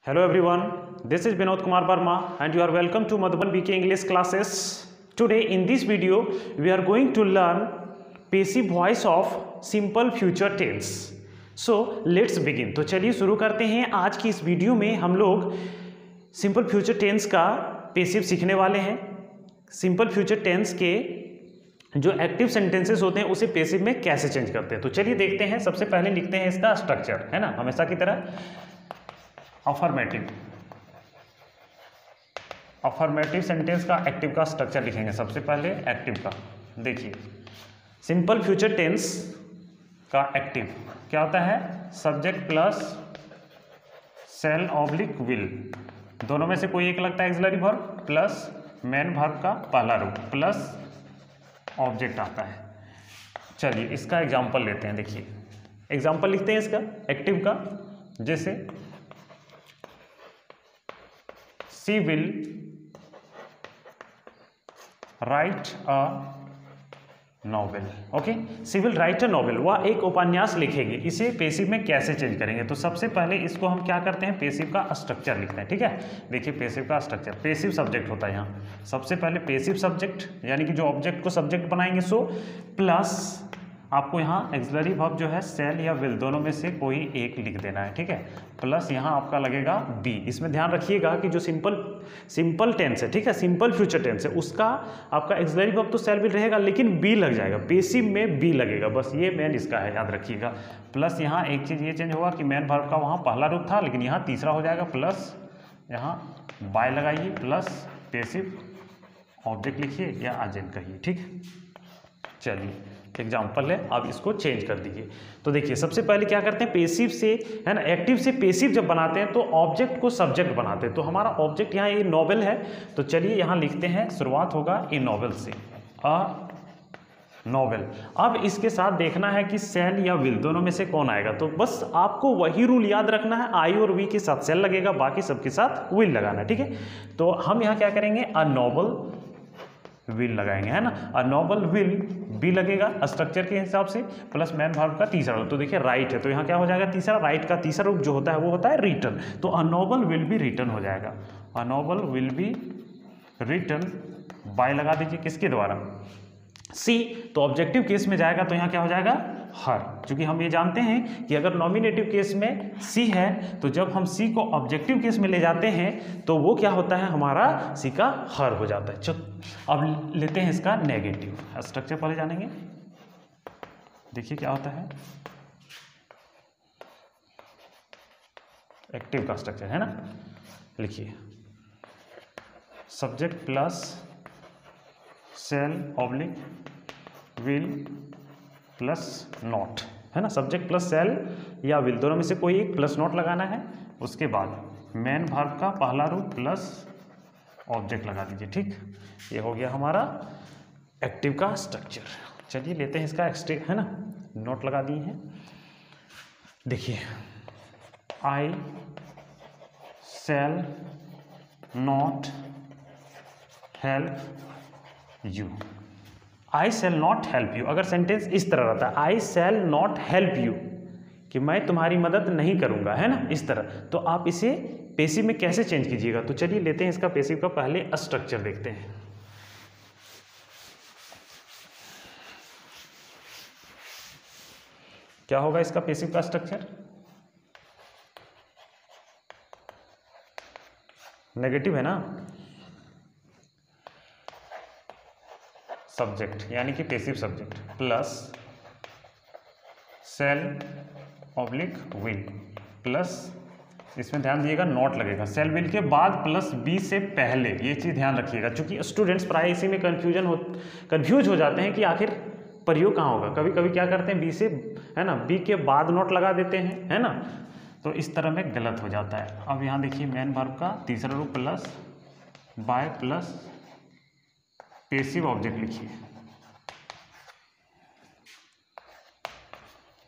Hello everyone, this is Vinod Kumar Verma and you are welcome to Madhuban BK English classes. Today in this video we are going to learn passive voice of simple future tense. So let's begin. तो चलिए शुरू करते हैं। आज की इस video में हम लोग सिंपल फ्यूचर टेंस का पेसिव सीखने वाले हैं। सिंपल फ्यूचर टेंस के जो एक्टिव सेंटेंसेस होते हैं उसे पेसिव में कैसे चेंज करते हैं। तो चलिए देखते हैं। सबसे पहले लिखते हैं इसका स्ट्रक्चर, है ना, हमेशा की तरह अफर्मेटिव सेंटेंस का एक्टिव का स्ट्रक्चर लिखेंगे। सबसे पहले एक्टिव का देखिए, सिंपल फ्यूचर टेंस का एक्टिव क्या होता है? Subject plus shall oblique will, दोनों में से कोई एक लगता है auxiliary verb, plus main verb का पहला रूप प्लस ऑब्जेक्ट आता है। चलिए इसका एग्जांपल लेते हैं। देखिए एग्जांपल लिखते हैं इसका एक्टिव का, जैसे she will write a novel. Okay, she will write a novel, वह एक उपन्यास लिखेगी। इसे पेसिव में कैसे चेंज करेंगे? तो सबसे पहले इसको हम क्या करते हैं, पेसिव का स्ट्रक्चर लिखते हैं। ठीक है, देखिए पेसिव का स्ट्रक्चर, पेसिव सब्जेक्ट होता है यहाँ। सबसे पहले पेसिव सब्जेक्ट यानी कि जो ऑब्जेक्ट को सब्जेक्ट बनाएंगे, सो प्लस आपको यहाँ एक्सिलरी वर्ब जो है सेल या विल, दोनों में से कोई एक लिख देना है। ठीक है, प्लस यहाँ आपका लगेगा बी। इसमें ध्यान रखिएगा कि जो सिंपल टेंस है, ठीक है, सिंपल फ्यूचर टेंस है, उसका आपका एक्सिलरी वर्ब तो सेल विल रहेगा लेकिन बी लग जाएगा, पेसिव में बी लगेगा। बस ये मेन इसका है, याद रखिएगा। प्लस यहाँ एक चीज़ ये चेंज होगा कि मेन वर्ब का वहाँ पहला रूप था लेकिन यहाँ तीसरा हो जाएगा, प्लस यहाँ बाय लगाइए, प्लस पेसिव ऑब्जेक्ट लिखिए या एजेंट कहिए। ठीक, चलिए एग्जाम्पल है, आप इसको चेंज कर दीजिए। तो देखिए सबसे पहले क्या करते हैं, पेसिव से, है ना, एक्टिव से पेसिव जब बनाते हैं तो ऑब्जेक्ट को सब्जेक्ट बनाते हैं। तो हमारा ऑब्जेक्ट यहाँ ये नॉवेल है, तो चलिए यहाँ लिखते हैं, शुरुआत होगा ए नॉवेल से, अ नॉवेल। अब इसके साथ देखना है कि सेल या विल, दोनों में से कौन आएगा। तो बस आपको वही रूल याद रखना है, आई और वी के साथ सेल लगेगा, बाकी सबके साथ विल लगाना है। ठीक है, तो हम यहाँ क्या करेंगे, अ नॉवेल विल लगाएंगे, है ना। अ नॉवेल विल बी लगेगा स्ट्रक्चर के हिसाब से, प्लस मेन वर्ब का तीसरा रूप। तो देखिए राइट है, तो यहाँ क्या हो जाएगा, तीसरा, राइट का तीसरा रूप जो होता है वो होता है रिटर्न। तो a novel will be return हो जाएगा, a novel will be return by लगा दीजिए, किसके द्वारा, सी। तो ऑब्जेक्टिव केस में जाएगा तो यहाँ क्या हो जाएगा, हर। क्योंकि हम ये जानते हैं कि अगर नॉमिनेटिव केस में सी है तो जब हम सी को ऑब्जेक्टिव केस में ले जाते हैं तो वो क्या होता है, हमारा सी का हर हो जाता है। चलो अब लेते हैं इसका नेगेटिव स्ट्रक्चर, पहले जानेंगे। देखिए क्या होता है एक्टिव का स्ट्रक्चर, है ना। लिखिए subject plus shall oblique will plus not, है ना। सब्जेक्ट प्लस सेल या विल, दोनों में से कोई एक प्लस नॉट लगाना है। उसके बाद मेन वर्ब का पहला रूप प्लस ऑब्जेक्ट लगा दीजिए। ठीक, ये हो गया हमारा एक्टिव का स्ट्रक्चर। चलिए लेते हैं इसका एक्सट्रीम, है ना, नोट लगा दिए हैं। देखिए I shall not help you, I shall not help you. अगर सेंटेंस इस तरह रहता है, I shall not help you, कि मैं तुम्हारी मदद नहीं करूंगा, है ना, इस तरह, तो आप इसे पेसिव में कैसे चेंज कीजिएगा। तो चलिए लेते हैं इसका पेसिव का पहले स्ट्रक्चर देखते हैं। क्या होगा इसका पेसिव का स्ट्रक्चर, नेगेटिव है ना, सब्जेक्ट यानी कि passive subject plus shall oblique will, plus इसमें ध्यान दीजिएगा नॉट लगेगा, सेल विल के बाद प्लस बी से पहले, ये चीज़ ध्यान रखिएगा। क्योंकि स्टूडेंट्स प्राय इसी में कंफ्यूज हो जाते हैं कि आखिर प्रयोग कहाँ होगा। कभी कभी क्या करते हैं, बी से, है ना, बी के बाद नॉट लगा देते हैं, है ना, तो इस तरह में गलत हो जाता है। अब यहाँ देखिए मेन वर्ब का तीसरा रूप plus by plus passive object लिखिए।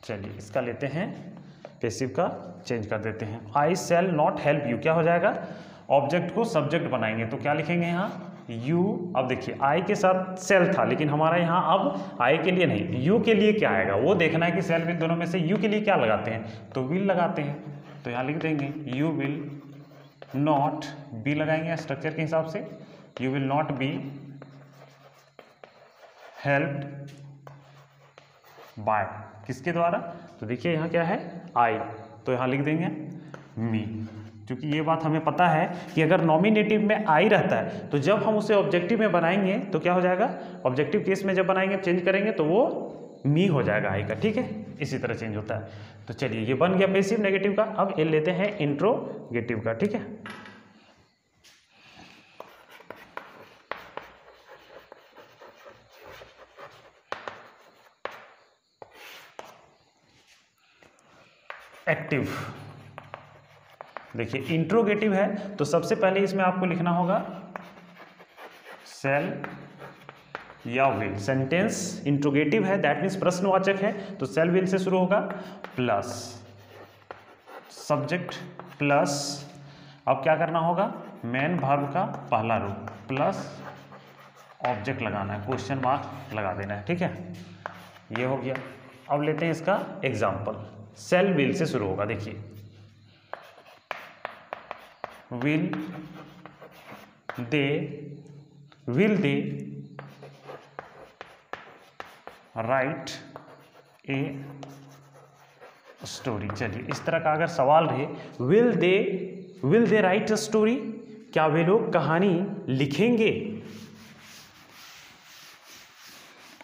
चलिए इसका लेते हैं, पेसिव का चेंज कर देते हैं। आई सेल नॉट हेल्प यू, क्या हो जाएगा, ऑब्जेक्ट को सब्जेक्ट बनाएंगे तो क्या लिखेंगे यहाँ, यू। अब देखिए आई के साथ सेल था लेकिन हमारा यहाँ अब आई के लिए नहीं, यू के लिए क्या आएगा वो देखना है कि सेल विल, दोनों में से यू के लिए क्या लगाते हैं, तो विल लगाते हैं। तो यहाँ लिख देंगे यू विल नॉट, बी लगाएंगे स्ट्रक्चर के हिसाब से, you will not be helped bye, किसके द्वारा, तो देखिए यहाँ क्या है आई, तो यहाँ लिख देंगे मी, क्योंकि ये बात हमें पता है कि अगर नॉमिनेटिव में आई रहता है तो जब हम उसे ऑब्जेक्टिव में बनाएंगे तो क्या हो जाएगा, ऑब्जेक्टिव केस में जब बनाएंगे चेंज करेंगे तो वो मी हो जाएगा आई का, ठीक है, इसी तरह चेंज होता है। तो चलिए ये बन गया पैसिव नेगेटिव का। अब ये लेते हैं इंट्रोगेटिव का, ठीक है। एक्टिव, देखिए इंट्रोगेटिव है तो सबसे पहले इसमें आपको लिखना होगा सेल या विल, सेंटेंस इंट्रोगेटिव है दैट मीन्स प्रश्नवाचक है, तो सेल विल से शुरू होगा, प्लस सब्जेक्ट प्लस, अब क्या करना होगा, मेन वर्ब का पहला रूप प्लस ऑब्जेक्ट लगाना है, क्वेश्चन मार्क लगा देना है, ठीक है, ये हो गया। अब लेते हैं इसका एग्जाम्पल, सेल विल से शुरू होगा, देखिए will they right a story. चलिए इस तरह का अगर सवाल रहे, will they right a story, क्या वे लोग कहानी लिखेंगे।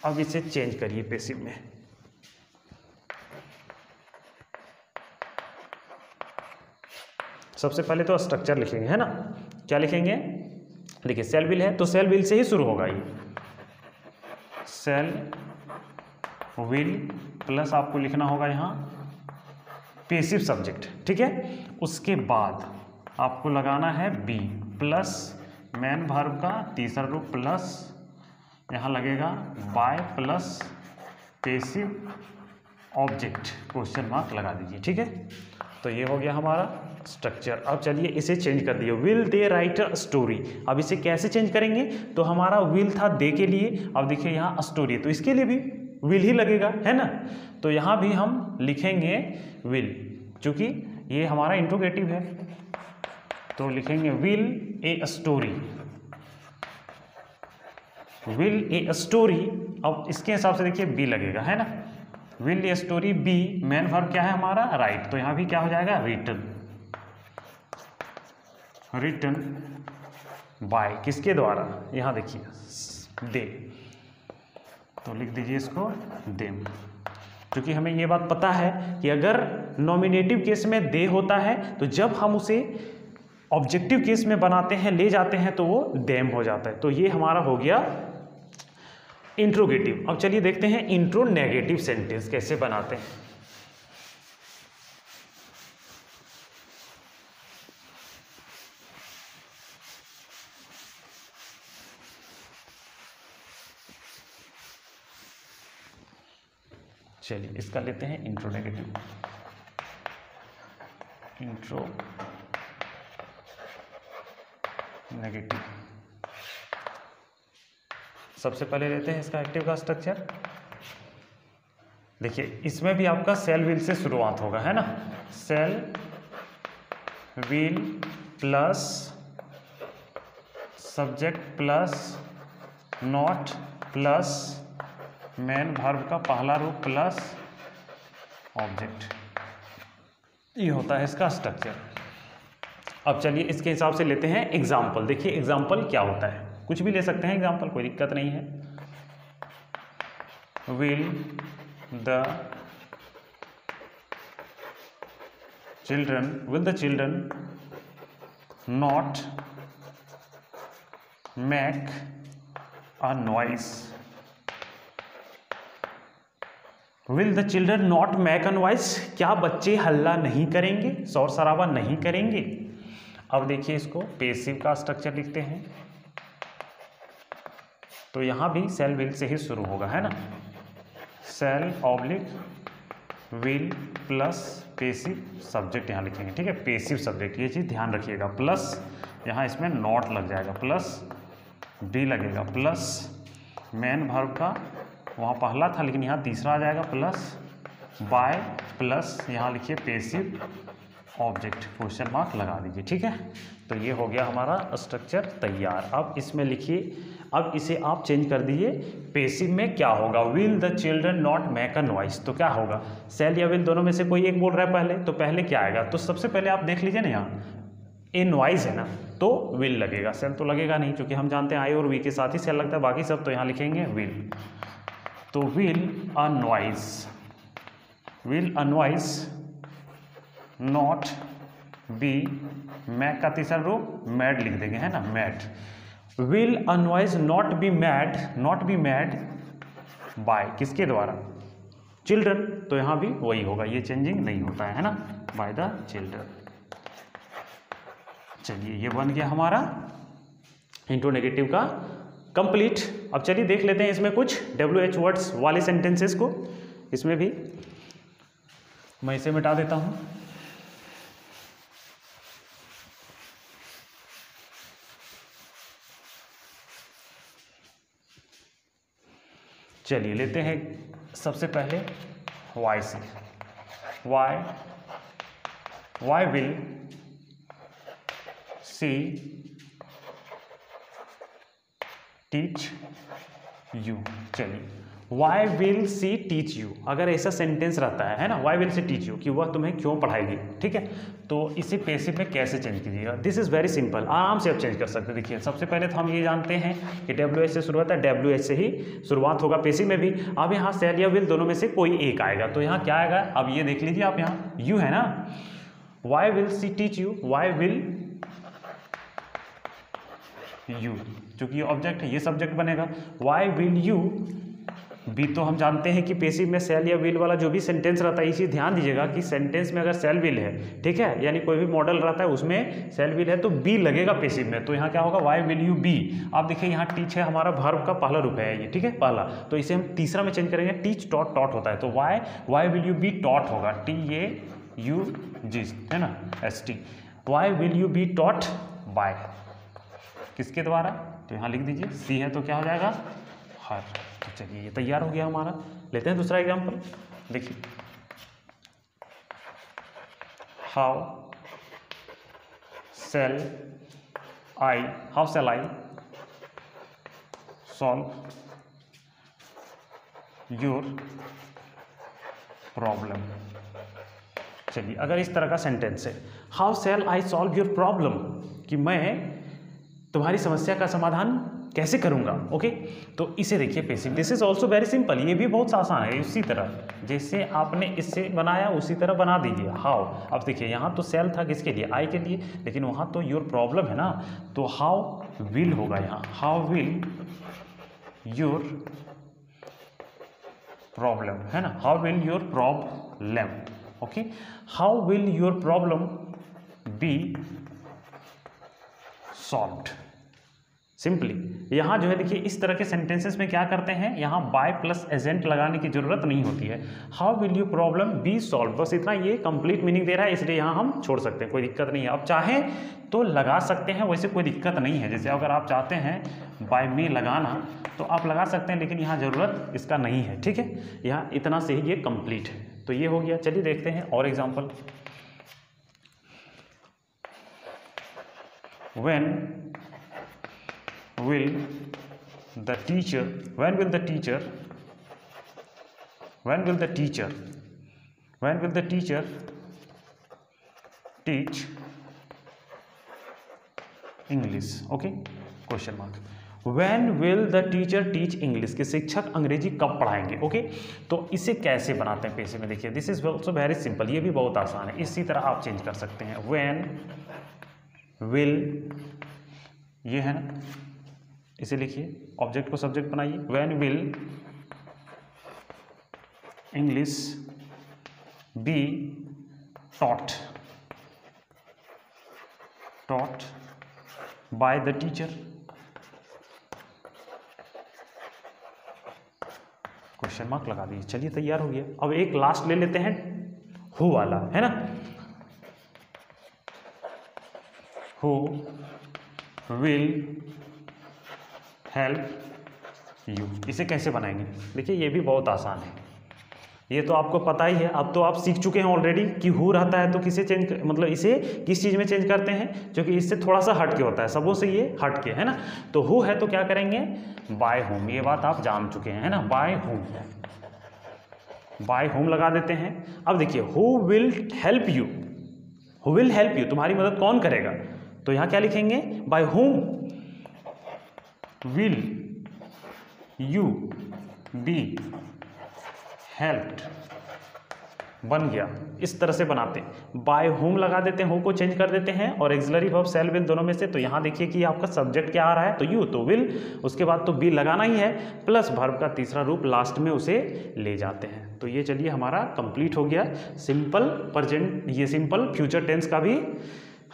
अब इसे चेंज करिए पैसिव में, सबसे पहले तो स्ट्रक्चर लिखेंगे, है ना, क्या लिखेंगे, देखिए सेल विल है तो सेल विल से ही शुरू होगा, ये सेल विल प्लस आपको लिखना होगा यहाँ पैसिव सब्जेक्ट, ठीक है, उसके बाद आपको लगाना है बी प्लस मेन वर्ब का तीसरा रूप प्लस यहाँ लगेगा by plus passive object, question mark लगा दीजिए, ठीक है। तो ये हो गया हमारा स्ट्रक्चर। अब चलिए इसे चेंज कर दिए, will they right a story. अब इसे कैसे चेंज करेंगे, तो हमारा विल था दे के लिए, अब देखिए यहाँ स्टोरी, तो इसके लिए भी विल ही लगेगा, है ना, तो यहाँ भी हम लिखेंगे विल, क्योंकि ये हमारा इंट्रोगेटिव है, तो लिखेंगे will a story, will a story. अब इसके हिसाब से देखिए बी लगेगा, है ना, will a story B, main verb क्या है हमारा राइट, तो यहाँ भी क्या हो जाएगा रिटन बाय, किसके द्वारा, यहाँ देखिए दे, तो लिख दीजिए इसको देम, क्योंकि हमें ये बात पता है कि अगर नॉमिनेटिव केस में दे होता है तो जब हम उसे ऑब्जेक्टिव केस में बनाते हैं ले जाते हैं तो वो देम हो जाता है, तो ये हमारा हो गया इंट्रोगेटिव। अब चलिए देखते हैं इंट्रो नेगेटिव सेंटेंस कैसे बनाते हैं। चलिए इसका लेते हैं इंट्रो नेगेटिव, इंट्रो नेगेटिव। सबसे पहले लेते हैं इसका एक्टिव का स्ट्रक्चर, देखिए इसमें भी आपका सेल विल से शुरुआत होगा, है ना, shall will plus subject plus not plus main verb का पहला रूप प्लस ऑब्जेक्ट, ये होता है इसका स्ट्रक्चर। अब चलिए इसके हिसाब से लेते हैं एग्जाम्पल, देखिए एग्जाम्पल क्या होता है, कुछ भी ले सकते हैं एग्जाम्पल, कोई दिक्कत नहीं है। Will the children not make a noise, will the children not make a noise, क्या बच्चे हल्ला नहीं करेंगे, शोर शराबा नहीं करेंगे। अब देखिए इसको पैसिव का स्ट्रक्चर लिखते हैं, तो यहां भी सेल विल से ही शुरू होगा, है ना, shall oblique will plus passive subject यहाँ लिखेंगे, ठीक है, पैसिव सब्जेक्ट, ये चीज़ ध्यान रखिएगा, प्लस यहाँ इसमें नॉट लग जाएगा, प्लस डी लगेगा, प्लस मेन वर्ब का वहाँ पहला था लेकिन यहाँ तीसरा आ जाएगा, प्लस बाय प्लस यहाँ लिखिए पैसिव ऑब्जेक्ट क्वेश्चन मार्क लगा दीजिए, ठीक है। तो ये हो गया हमारा स्ट्रक्चर तैयार। अब इसमें लिखिए, अब इसे आप चेंज कर दीजिए पेसिव में। क्या होगा, will the children not make a noise, तो क्या होगा, सेल या विल दोनों में से कोई एक बोल रहा है पहले, तो पहले क्या आएगा, तो सबसे पहले आप देख लीजिए ना, यहाँ ए नॉइस है ना, तो विल लगेगा, सेल तो लगेगा नहीं, क्योंकि हम जानते हैं आई और वी के साथ ही सेल लगता है, बाकी सब तो यहाँ लिखेंगे विल। तो will a noise, will a noise not be, make का तीसरा रूप मैड लिख देंगे, है ना, made. Will a noise not be made, not be made by, किसके द्वारा, चिल्ड्रन, तो यहाँ भी वही होगा, ये चेंजिंग नहीं होता है ना, बाय द चिल्ड्रन। चलिए ये बन गया हमारा इंटू नेगेटिव का कंप्लीट। अब चलिए देख लेते हैं इसमें कुछ WH वर्ड्स वाले सेंटेंसेस को, इसमें भी मैं इसे मिटा देता हूं। चलिए लेते हैं सबसे पहले वाई से, why will she teach you. चलिए why will she teach you, अगर ऐसा सेंटेंस रहता है ना, why will she teach you, कि वह तुम्हें क्यों पढ़ाएगी, ठीक है, तो इसे पैसिव में कैसे चेंज कीजिएगा, दिस इज वेरी सिंपल, आराम से आप चेंज कर सकते हैं। देखिए सबसे पहले तो हम ये जानते हैं कि WH से शुरुआत है, WH से ही शुरुआत होगा पैसिव में भी। अब यहाँ सेल या विल दोनों में से कोई एक आएगा, तो यहाँ क्या आएगा, अब ये देख लीजिए आप, यहाँ यू है ना, why will she teach you, why will you, चूंकि ये ऑब्जेक्ट है ये सब्जेक्ट बनेगा, वाई विल यू बी, तो हम जानते हैं कि पैसिव में सेल या विल वाला जो भी सेंटेंस रहता है, इसी ध्यान दीजिएगा कि सेंटेंस में अगर सेल विल है, ठीक है, यानी कोई भी मॉडल रहता है उसमें सेल विल है तो बी लगेगा पैसिव में, तो यहाँ क्या होगा, वाई विल यू बी। आप देखिए यहाँ टीच है, हमारा वर्ब का पहला रूप है ये, ठीक है, पहला, तो इसे हम तीसरा में चेंज करेंगे, टीच टॉट, टॉट होता है, तो why will you be taught होगा, TAUG है ना, ST, why will you be taught by, किसके द्वारा, तो यहाँ लिख दीजिए, सी है तो क्या हो जाएगा, हर। तो चलिए ये तैयार हो गया हमारा। लेते हैं दूसरा एग्जाम्पल, देखिए how shall I solve your problem. चलिए अगर इस तरह का सेंटेंस है, how shall I solve your problem, कि मैं तुम्हारी समस्या का समाधान कैसे करूंगा, ओके, तो इसे देखिए passive, this is also very simple, ये भी बहुत आसान है, उसी तरह जैसे आपने इससे बनाया उसी तरह बना दीजिए। हाउ, अब देखिए यहाँ तो सेल था किसके लिए, आई के लिए, लेकिन वहाँ तो योर प्रॉब्लम है ना, तो हाउ विल होगा यहाँ, हाउ विल योर प्रॉब्लम, है ना, how will your problem, okay, how will your problem B solved. Simply यहाँ जो है देखिए इस तरह के सेंटेंसेस में क्या करते हैं, यहाँ बाय प्लस एजेंट लगाने की जरूरत नहीं होती है, how will you problem be solve, बस इतना, ये कंप्लीट मीनिंग दे रहा है, इसलिए यहाँ हम छोड़ सकते हैं, कोई दिक्कत नहीं है। अब चाहें तो लगा सकते हैं, वैसे कोई दिक्कत नहीं है, जैसे अगर आप चाहते हैं बाय में लगाना तो आप लगा सकते हैं, लेकिन यहाँ ज़रूरत इसका नहीं है, ठीक है, यहाँ इतना से ही ये कंप्लीट है। तो ये हो गया, चलिए देखते हैं और example. when will the teacher teach English, okay, question mark, when will the teacher teach English, कि शिक्षक अंग्रेजी कब पढ़ाएंगे, ओके, तो इसे कैसे बनाते हैं पैसिव में, देखिए this is also very simple, ये भी बहुत आसान है, इसी तरह आप चेंज कर सकते हैं, when will, ये है ना, इसे लिखिए, ऑब्जेक्ट को सब्जेक्ट बनाइए, when will English be taught by the teacher, question mark लगा दीजिए। चलिए तैयार हो गया। अब एक लास्ट ले लेते हैं, हु वाला, है ना, हु विल हेल्प यू, इसे कैसे बनाएंगे, देखिए ये भी बहुत आसान है, ये तो आपको पता ही है, अब तो आप सीख चुके हैं ऑलरेडी कि हु रहता है तो किसे चेंज, मतलब इसे किस चीज़ में चेंज करते हैं, जो कि इससे थोड़ा सा हट के होता है, सबों से ये हट के है ना। तो हु है तो क्या करेंगे, बाय होम, ये बात आप जान चुके हैं है ना, बाय होम, बाय होम लगा देते हैं। अब देखिए who will help you, who will help you, तुम्हारी मदद कौन करेगा, तो यहाँ क्या लिखेंगे, by whom will you be helped, बन गया। इस तरह से बनाते हैं, बाय होम लगा देते हैं, हो को चेंज कर देते हैं और एक्सिलरी वर्ब सेल विल दोनों में से। तो यहाँ देखिए कि आपका सब्जेक्ट क्या आ रहा है, तो यू, तो विल, उसके बाद तो बी लगाना ही है, प्लस वर्ब का तीसरा रूप लास्ट में उसे ले जाते हैं। तो ये चलिए हमारा कंप्लीट हो गया सिंपल प्रेजेंट, ये सिंपल फ्यूचर टेंस का भी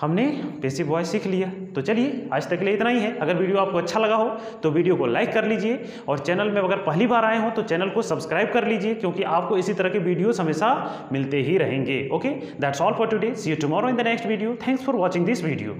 हमने पैसिव वॉइस सीख लिया। तो चलिए आज तक के लिए इतना ही है। अगर वीडियो आपको अच्छा लगा हो तो वीडियो को लाइक कर लीजिए और चैनल में अगर पहली बार आए हो तो चैनल को सब्सक्राइब कर लीजिए, क्योंकि आपको इसी तरह के वीडियोस हमेशा मिलते ही रहेंगे। Okay, that's all for today, see you tomorrow in the next video. Thanks for watching this video.